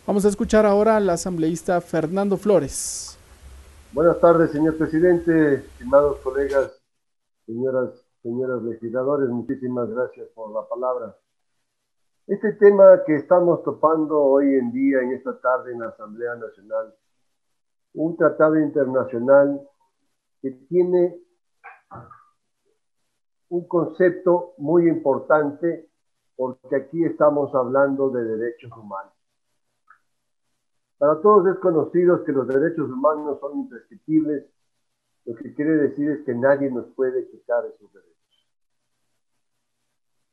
Vamos a escuchar ahora al asambleísta Fernando Flores. Buenas tardes, señor presidente, estimados colegas, señoras legisladores, muchísimas gracias por la palabra. Este tema que estamos topando hoy en día, en esta tarde en la Asamblea Nacional, un tratado internacional que tiene un concepto muy importante porque aquí estamos hablando de derechos humanos. Para todos es conocido que los derechos humanos son imprescriptibles, lo que quiere decir es que nadie nos puede quitar esos derechos.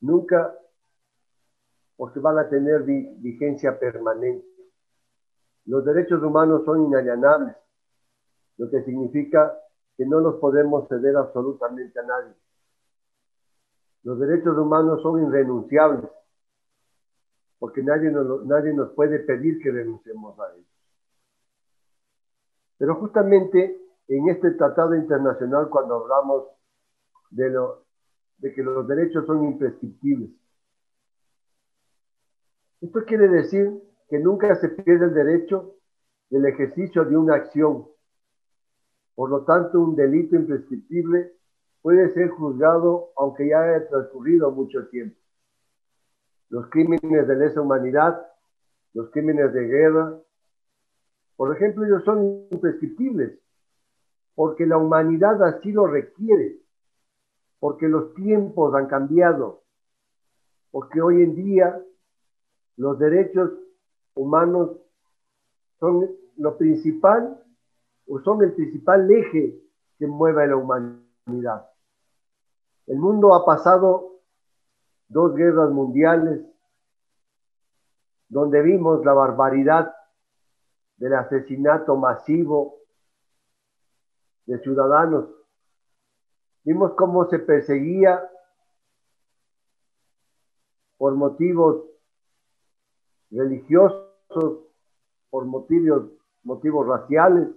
Nunca, porque van a tener vigencia permanente. Los derechos humanos son inalienables, lo que significa que no los podemos ceder absolutamente a nadie. Los derechos humanos son irrenunciables, porque nadie nos puede pedir que renunciemos a ellos. Pero justamente en este tratado internacional, cuando hablamos de que los derechos son imprescriptibles, esto quiere decir que nunca se pierde el derecho del ejercicio de una acción. Por lo tanto, un delito imprescriptible puede ser juzgado aunque ya haya transcurrido mucho tiempo. Los crímenes de lesa humanidad, los crímenes de guerra, por ejemplo, ellos son imprescriptibles porque la humanidad así lo requiere, porque los tiempos han cambiado, porque hoy en día los derechos humanos son lo principal o son el principal eje que mueve a la humanidad. El mundo ha pasado dos guerras mundiales donde vimos la barbaridad del asesinato masivo de ciudadanos. Vimos cómo se perseguía por motivos religiosos, por motivos raciales,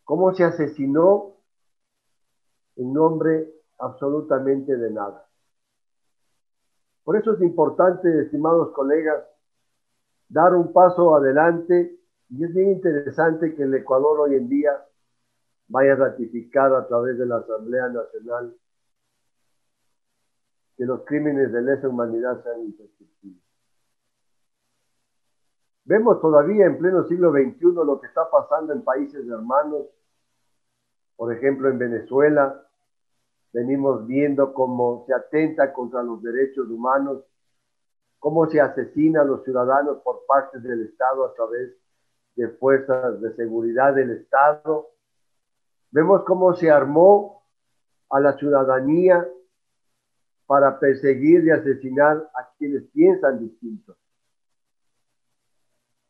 cómo se asesinó en nombre absolutamente de nada. Por eso es importante, estimados colegas, dar un paso adelante, y es bien interesante que el Ecuador hoy en día vaya a ratificar a través de la Asamblea Nacional que los crímenes de lesa humanidad sean imprescriptibles. Vemos todavía en pleno siglo XXI lo que está pasando en países hermanos, por ejemplo en Venezuela. Venimos viendo cómo se atenta contra los derechos humanos, cómo se asesina a los ciudadanos por parte del Estado a través de fuerzas de seguridad del Estado. Vemos cómo se armó a la ciudadanía para perseguir y asesinar a quienes piensan distinto.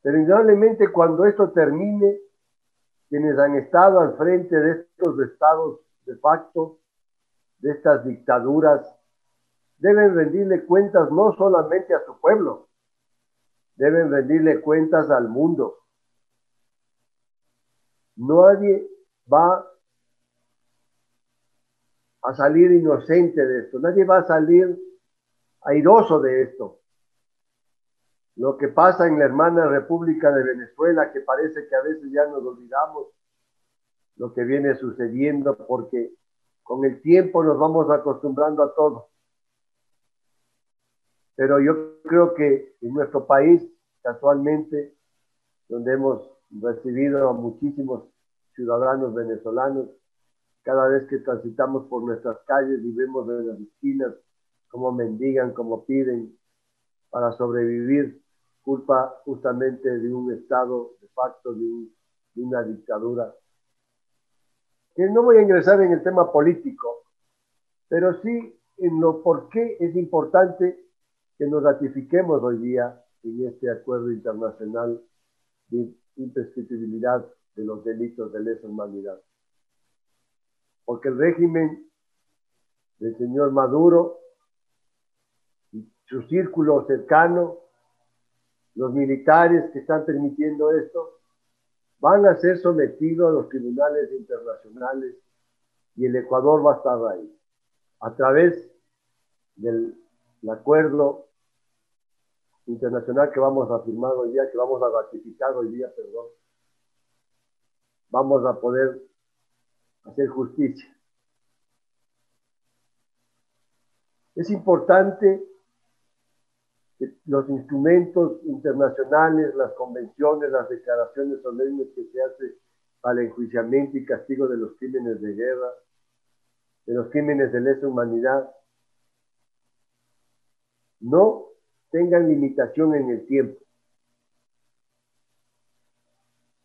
Pero indudablemente cuando esto termine, quienes han estado al frente de estos estados de facto, de estas dictaduras, deben rendirle cuentas no solamente a su pueblo, deben rendirle cuentas al mundo. Nadie va a salir inocente de esto, nadie va a salir airoso de esto. Lo que pasa en la hermana República de Venezuela, que parece que a veces ya nos olvidamos lo que viene sucediendo, porque con el tiempo nos vamos acostumbrando a todo. Pero yo creo que en nuestro país, casualmente, donde hemos recibido a muchísimos ciudadanos venezolanos, cada vez que transitamos por nuestras calles y vemos en las esquinas cómo mendigan, cómo piden para sobrevivir, culpa justamente de un Estado de facto, de una dictadura. Que no voy a ingresar en el tema político, pero sí en lo por qué es importante que nos ratifiquemos hoy día en este acuerdo internacional de imprescriptibilidad de los delitos de lesa humanidad. Porque el régimen del señor Maduro y su círculo cercano, los militares que están permitiendo esto, van a ser sometidos a los tribunales internacionales y el Ecuador va a estar ahí, a través del acuerdo internacional que vamos a firmar hoy día, que vamos a ratificar hoy día, perdón, vamos a poder hacer justicia. Es importante que los instrumentos internacionales, las convenciones, las declaraciones solemnes que se hacen para el enjuiciamiento y castigo de los crímenes de guerra, de los crímenes de lesa humanidad, no tengan limitación en el tiempo.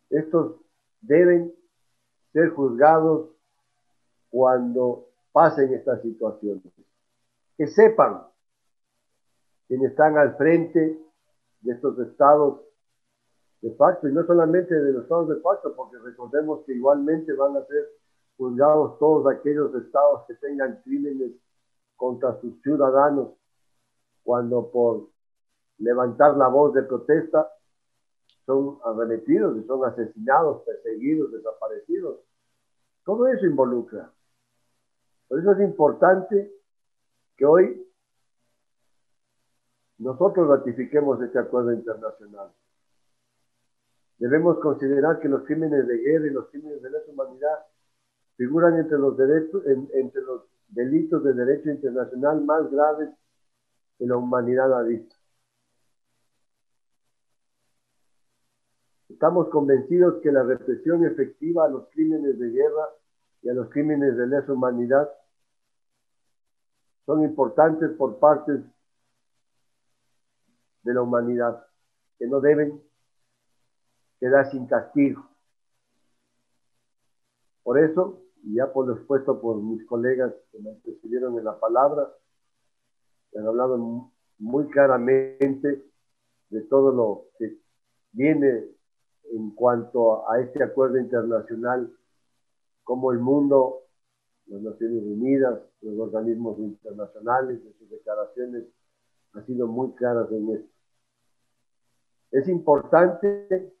Estos deben ser juzgados cuando pasen estas situaciones. Que sepan quienes están al frente de estos estados de facto, y no solamente de los estados de facto, porque recordemos que igualmente van a ser juzgados todos aquellos estados que tengan crímenes contra sus ciudadanos, cuando por levantar la voz de protesta son arremetidos y son asesinados, perseguidos, desaparecidos. Todo eso involucra. Por eso es importante que hoy nosotros ratifiquemos este acuerdo internacional. Debemos considerar que los crímenes de guerra y los crímenes de lesa humanidad figuran entre los delitos de derecho internacional más graves que la humanidad ha visto. Estamos convencidos que la represión efectiva a los crímenes de guerra y a los crímenes de lesa humanidad son importantes por parte de la humanidad, que no deben quedar sin castigo. Por eso, y ya por lo expuesto por mis colegas que me precedieron en la palabra, que han hablado muy claramente de todo lo que viene en cuanto a este acuerdo internacional, como el mundo, las Naciones Unidas, los organismos internacionales, en sus declaraciones han sido muy claras en esto. Es importante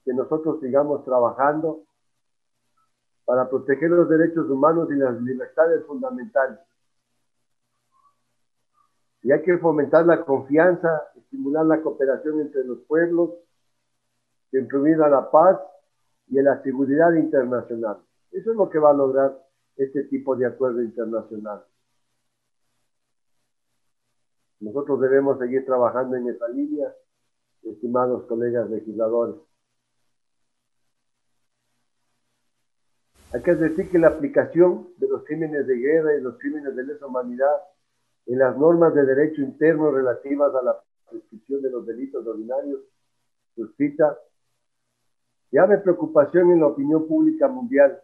que nosotros sigamos trabajando para proteger los derechos humanos y las libertades fundamentales. Y hay que fomentar la confianza, estimular la cooperación entre los pueblos, contribuir a la paz y a la seguridad internacional. Eso es lo que va a lograr este tipo de acuerdo internacional. Nosotros debemos seguir trabajando en esa línea, estimados colegas legisladores. Hay que decir que la aplicación de los crímenes de guerra y los crímenes de lesa humanidad en las normas de derecho interno relativas a la prescripción de los delitos ordinarios suscita grave preocupación en la opinión pública mundial,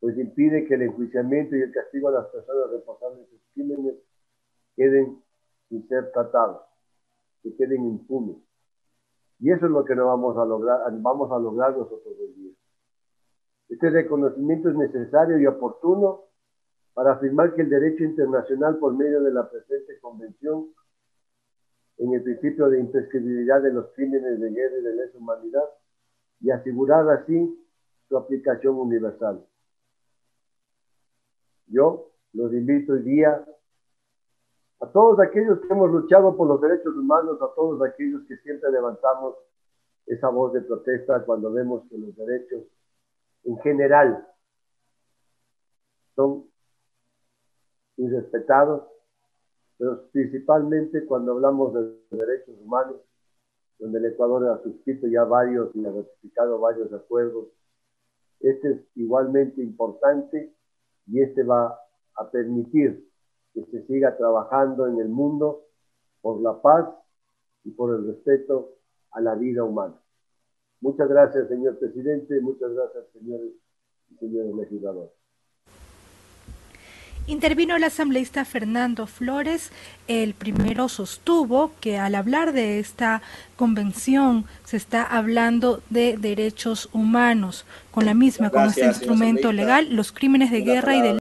pues impide que el enjuiciamiento y el castigo a las personas responsables de sus crímenes queden sin ser tratados, que queden impunes. Y eso es lo que no vamos a lograr nosotros hoy día. Este reconocimiento es necesario y oportuno para afirmar que el derecho internacional, por medio de la presente convención, en el principio de imprescriptibilidad de los crímenes de guerra y de lesa humanidad, y asegurar así su aplicación universal. Yo los invito hoy día a todos aquellos que hemos luchado por los derechos humanos, a todos aquellos que siempre levantamos esa voz de protesta cuando vemos que los derechos en general son irrespetados, pero principalmente cuando hablamos de derechos humanos, donde el Ecuador ha suscrito ya varios y ha ratificado varios acuerdos. Este es igualmente importante y este va a permitir que se siga trabajando en el mundo por la paz y por el respeto a la vida humana. Muchas gracias, señor presidente, muchas gracias, señores y señores legisladores. Intervino el asambleísta Fernando Flores. El primero sostuvo que al hablar de esta convención se está hablando de derechos humanos. Con la misma, con este instrumento legal, los crímenes de guerra y de